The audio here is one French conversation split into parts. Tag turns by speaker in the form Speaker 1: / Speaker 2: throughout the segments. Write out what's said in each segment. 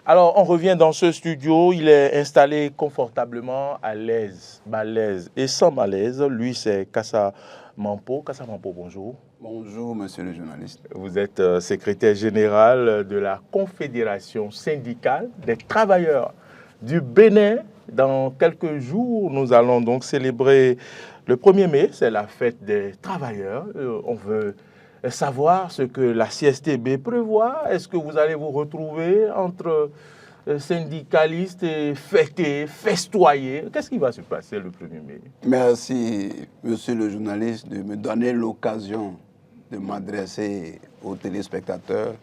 Speaker 1: Alors, on revient dans ce studio. Il est installé confortablement, à l'aise, malaise et sans malaise. Lui, c'est Kassa Mampo. Kassa Mampo, bonjour.
Speaker 2: Bonjour, monsieur le journaliste.
Speaker 1: Vous êtes secrétaire général de la Confédération syndicale des travailleurs du Bénin. Dans quelques jours, nous allons donc célébrer le 1er mai. C'est la fête des travailleurs. On veut savoir ce que la CSTB prévoit. Est-ce que vous allez vous retrouver entre syndicalistes et fêter, festoyer? Qu'est-ce qui va se passer le 1er mai?
Speaker 2: Merci, monsieur le journaliste, de me donner l'occasion de m'adresser aux téléspectateurs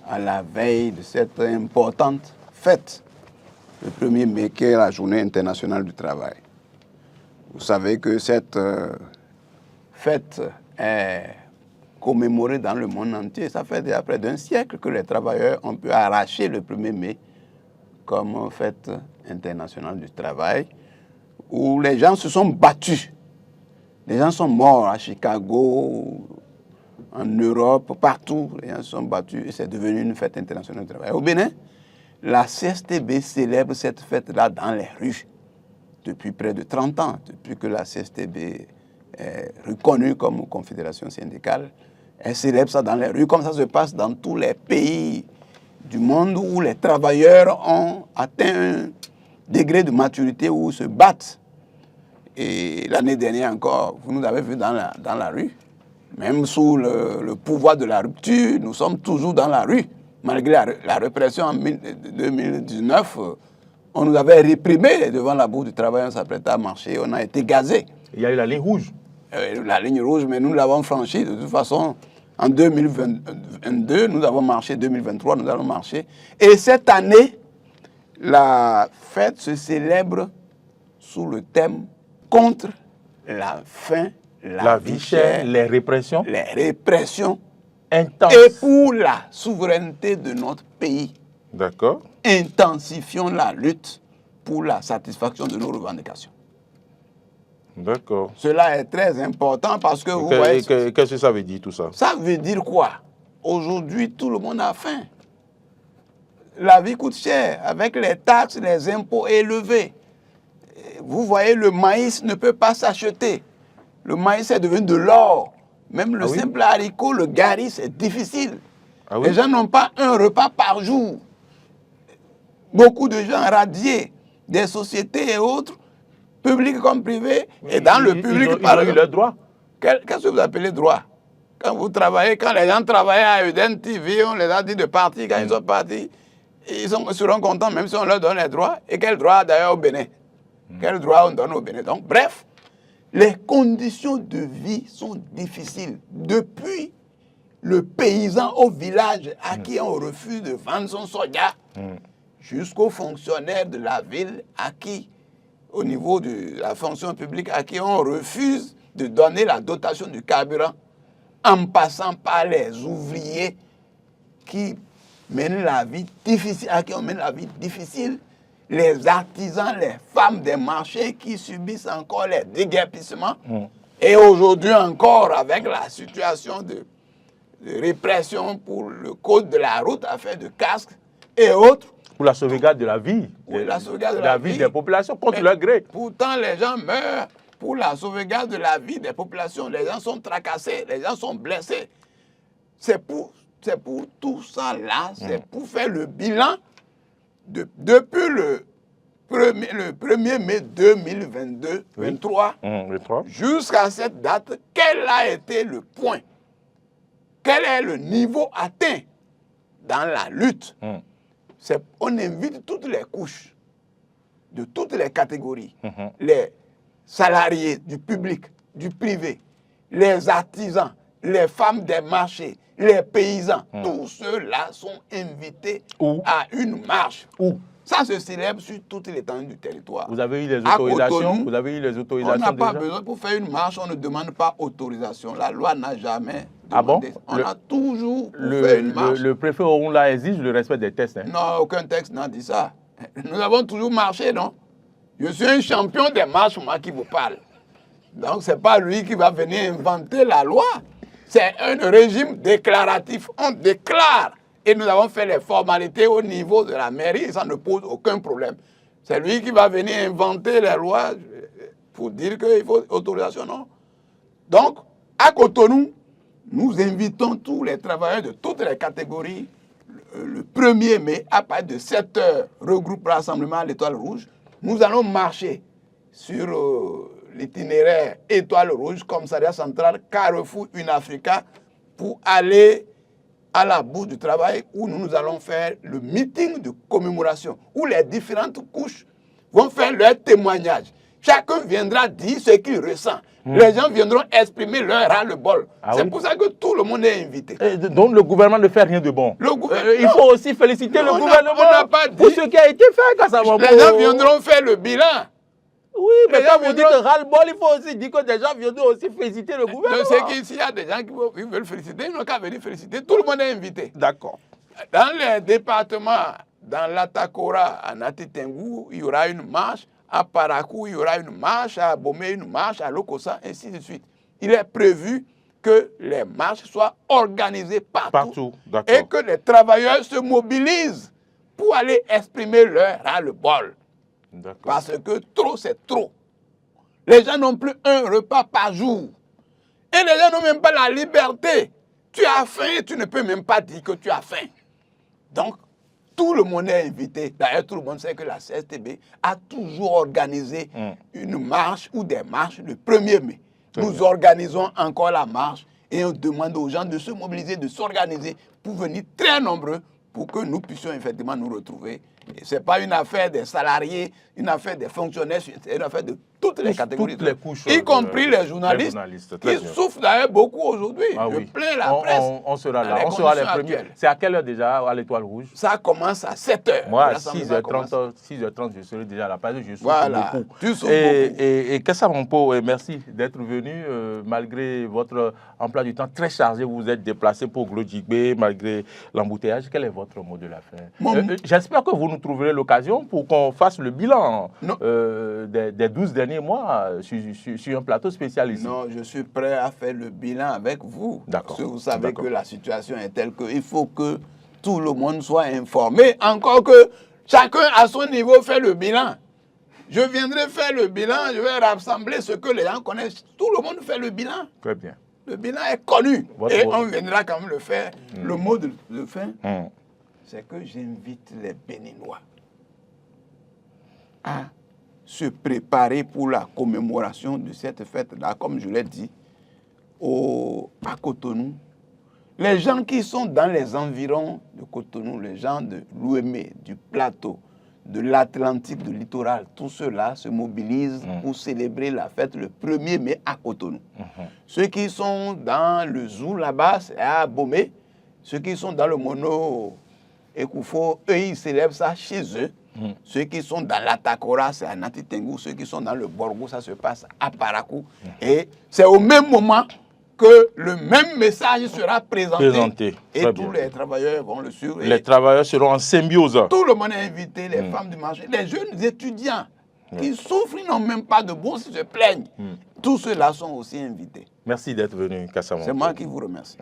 Speaker 2: à la veille de cette importante fête, le 1er mai, qui est la Journée internationale du travail. Vous savez que cette fête est commémorée dans le monde entier. Ça fait déjà près d'un siècle que les travailleurs ont pu arracher le 1er mai comme fête internationale du travail, où les gens se sont battus. Les gens sont morts à Chicago, en Europe, partout. Les gens se sont battus et c'est devenu une fête internationale du travail. Au Bénin, la CSTB célèbre cette fête-là dans les rues depuis près de 30 ans, depuis que la CSTB est reconnue comme confédération syndicale. Elle célèbre ça dans les rues, comme ça se passe dans tous les pays du monde où les travailleurs ont atteint un degré de maturité où ils se battent. Et l'année dernière encore, vous nous avez vu dans la rue, même sous le pouvoir de la rupture, nous sommes toujours dans la rue. Malgré la répression en 2019, on nous avait réprimés devant la bourse du travail, on s'apprêtait à marcher, on a été gazés.
Speaker 1: Il y a eu la ligne rouge.
Speaker 2: La ligne rouge, mais nous l'avons franchie. De toute façon, en 2022, nous avons marché, 2023, nous allons marcher. Et cette année, la fête se célèbre sous le thème « Contre la faim, la vie chère,
Speaker 1: les répressions
Speaker 2: intenses et pour la souveraineté de notre pays. »
Speaker 1: D'accord.
Speaker 2: Intensifions la lutte pour la satisfaction de nos revendications.
Speaker 1: D'accord.
Speaker 2: Cela est très important parce que vous voyez...
Speaker 1: Qu'est-ce que ça veut dire tout ça?
Speaker 2: Ça veut dire quoi? Aujourd'hui, tout le monde a faim. La vie coûte cher, avec les taxes, les impôts élevés. Vous voyez, le maïs ne peut pas s'acheter. Le maïs est devenu de l'or. Même le simple haricot, le gari, c'est difficile. Les gens n'ont pas un repas par jour. Beaucoup de gens radiés des sociétés et autres, publics comme privés, et dans le public,
Speaker 1: ils ont eu leurs droits.
Speaker 2: Qu'est-ce que vous appelez droit? Quand vous travaillez, quand les gens travaillaient à Uden TV, on les a dit de partir. Quand ils sont partis, ils seront contents même si on leur donne les droits. Et quel droit d'ailleurs au Bénin? Quel droit on donne au Bénin? Donc bref, les conditions de vie sont difficiles. Depuis le paysan au village à qui on refuse de vendre son soja, jusqu'aux fonctionnaires de la ville à qui, au niveau de la fonction publique, à qui on refuse de donner la dotation du carburant, en passant par les ouvriers qui mènent la vie difficile, à qui on mène la vie difficile, les artisans, les femmes des marchés qui subissent encore les déguerpissements. Et aujourd'hui encore, avec la situation de répression pour le code de la route, affaire de casques et autres.
Speaker 1: Pour la sauvegarde de la vie, la vie des populations contre leur gré.
Speaker 2: Pourtant, les gens meurent pour la sauvegarde de la vie des populations. Les gens sont tracassés, les gens sont blessés. C'est pour tout ça là, c'est pour faire le bilan depuis le 1er mai 2022-23 jusqu'à cette date. Quel a été le point? Quel est le niveau atteint dans la lutte? On invite toutes les couches, de toutes les catégories, les salariés du public, du privé, les artisans, les femmes des marchés, les paysans, tous ceux-là sont invités à une marche. Ça se célèbre sur toute l'étendue du territoire.
Speaker 1: Vous avez eu les autorisations?
Speaker 2: On n'a pas besoin. Pour faire une marche, on ne demande pas autorisation. La loi n'a jamais demandé. On a toujours fait une marche.
Speaker 1: Le préfet Orunla exige le respect des textes.
Speaker 2: Non, aucun texte n'a dit ça. Nous avons toujours marché, non? Je suis un champion des marches, moi qui vous parle. Donc, ce n'est pas lui qui va venir inventer la loi. C'est un régime déclaratif. On déclare Et nous avons fait les formalités au niveau de la mairie et ça ne pose aucun problème. C'est lui qui va venir inventer les lois pour dire qu'il faut autorisation, non. Donc, à Cotonou, nous invitons tous les travailleurs de toutes les catégories le 1er mai à partir de 7 heures, regroupe rassemblement à l'Étoile Rouge. Nous allons marcher sur l'itinéraire Étoile Rouge, commissariat central, Carrefour Une-Africa, pour aller à la bourse du travail où nous allons faire le meeting de commémoration, où les différentes couches vont faire leur témoignage. Chacun viendra dire ce qu'il ressent. Les gens viendront exprimer leur ras-le-bol. C'est pour ça que tout le monde est invité.
Speaker 1: Et donc le gouvernement ne fait rien de bon.
Speaker 2: Le
Speaker 1: il faut aussi féliciter le gouvernement pour ce qui a été fait.
Speaker 2: Les gens viendront faire le bilan.
Speaker 1: Oui, mais quand vous dites ras-le-bol, il faut aussi dire que des gens viendront aussi féliciter le gouvernement.
Speaker 2: Je sais qu'ici, il y a des gens qui veulent féliciter, ils n'ont qu'à venir féliciter. Tout le monde est invité.
Speaker 1: D'accord.
Speaker 2: Dans les départements, dans l'Atakora, à Natitengu, il y aura une marche. À Parakou, il y aura une marche. À Bomé, une marche. À Lokossa, ainsi de suite. Il est prévu que les marches soient organisées partout. Et que les travailleurs se mobilisent pour aller exprimer leur ras-le-bol. Parce que trop, c'est trop. Les gens n'ont plus un repas par jour. Et les gens n'ont même pas la liberté. Tu as faim, tu ne peux même pas dire que tu as faim. Donc, tout le monde est invité. D'ailleurs, tout le monde sait que la CSTB a toujours organisé une marche ou des marches le 1er mai. Nous organisons encore la marche et on demande aux gens de se mobiliser, de s'organiser pour venir très nombreux pour que nous puissions effectivement nous retrouver. Ce n'est pas une affaire des salariés, une affaire des fonctionnaires, c'est une affaire de toutes les catégories,
Speaker 1: toutes les couches,
Speaker 2: y compris les journalistes qui souffrent d'ailleurs beaucoup aujourd'hui. Je plains la presse.
Speaker 1: On sera là, on sera les premiers. C'est à quelle heure déjà à l'Étoile Rouge?
Speaker 2: Ça commence à 7 heures.
Speaker 1: Moi, à 6h30, je serai déjà à la place. Je souffre beaucoup.
Speaker 2: Tu souffres beaucoup.
Speaker 1: Et Kassa Mampo, merci d'être venu malgré votre emploi du temps très chargé. Vous vous êtes déplacé pour Glodjigbe malgré l'embouteillage. Quel est votre mot de la fin? J'espère que vous nous trouverez l'occasion pour qu'on fasse le bilan des 12 derniers mois sur un plateau spécial ici.
Speaker 2: Non, je suis prêt à faire le bilan avec vous. Parce que vous savez que la situation est telle qu'il faut que tout le monde soit informé. Encore que chacun à son niveau fait le bilan. Je viendrai faire le bilan, je vais rassembler ce que les gens connaissent. Tout le monde fait le bilan.
Speaker 1: Très bien.
Speaker 2: Le bilan est connu. Et on viendra quand même le faire. Le mot de fin, c'est que j'invite les Béninois à se préparer pour la commémoration de cette fête-là, comme je l'ai dit, à Cotonou. Les gens qui sont dans les environs de Cotonou, les gens de l'Ouémé, du plateau, de l'Atlantique, du littoral, tous ceux-là se mobilisent pour célébrer la fête le 1er mai à Cotonou. Ceux qui sont dans le Zou, là-bas, c'est à Bomé. Ceux qui sont dans le Mono Ekoufo, eux, ils célèbrent ça chez eux. Ceux qui sont dans l'Atakora, c'est à Natitengu. Ceux qui sont dans le Borgo, ça se passe à Parakou. Et c'est au même moment que le même message sera présenté. Et tous les travailleurs vont le suivre.
Speaker 1: Les travailleurs seront en symbiose.
Speaker 2: Tout le monde est invité, les femmes du marché, les jeunes étudiants qui souffrent, ils n'ont même pas de bourse, ils se plaignent. Tous ceux-là sont aussi invités.
Speaker 1: Merci d'être venu, Kassa Mampo.
Speaker 2: C'est moi qui vous remercie.